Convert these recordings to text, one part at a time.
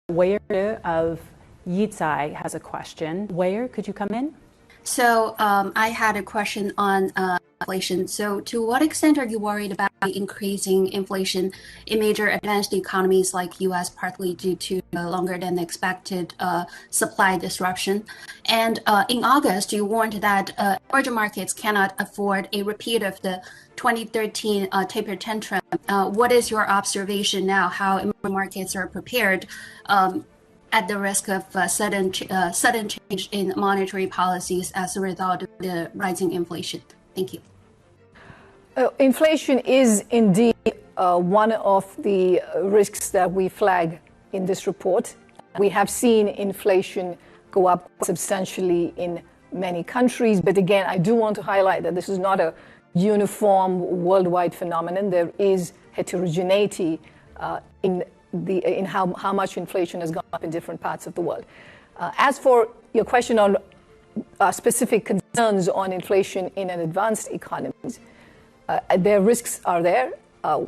Wei of Gita has a question. Wei, could you come in? So I had a question on inflation. So to what extent are you worried about increasing inflation in major advanced economies like US, partly due to longer than expected supply disruption? And in August, you warned that emerging markets cannot afford a repeat of the 2013 taper tantrum. What is your observation now, how emerging markets are prepared at the risk of sudden change in monetary policies as a result of the rising inflation? Thank you. Inflation is indeed one of the risks that we flag in this report. We have seen inflation go up substantially in many countries, but again, I do want to highlight that this is not a uniform worldwide phenomenon. There is heterogeneity in how much inflation has gone up in different parts of the world. As for your question on specific concerns on inflation in an advanced economies, their risks are there.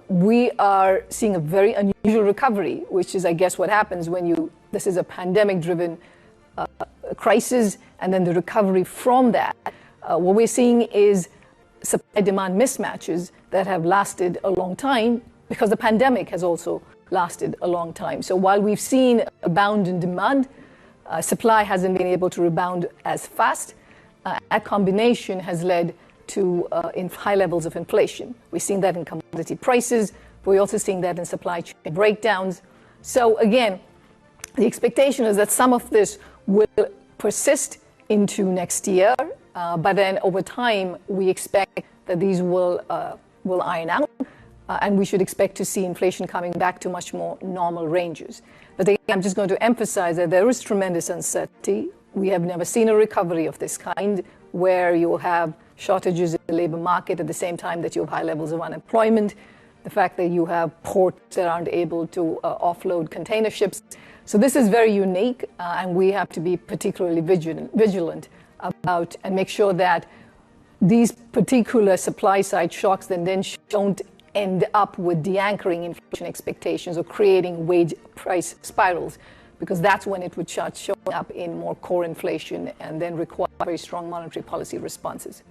We are seeing a very unusual recovery, which is, I guess, what happens when this is a pandemic-driven crisis, and then the recovery from that. What we're seeing is supply-demand mismatches that have lasted a long time because the pandemic has also lasted a long time. So while we've seen a bound in demand, supply hasn't been able to rebound as fast. That combination has led to high levels of inflation. We're seeing that in commodity prices, but we're also seeing that in supply chain breakdowns. So again, the expectation is that some of this will persist into next year, but then over time, we expect that these will iron out. And we should expect to see inflation coming back to much more normal ranges. But again, I'm just going to emphasize that there is tremendous uncertainty. We have never seen a recovery of this kind, where you will have shortages in the labor market at the same time that you have high levels of unemployment, the fact that you have ports that aren't able to offload container ships. So this is very unique, and we have to be particularly vigilant about and make sure that these particular supply-side shocks then don't end up with de-anchoring inflation expectations or creating wage price spirals, because that's when it would start showing up in more core inflation and then require very strong monetary policy responses.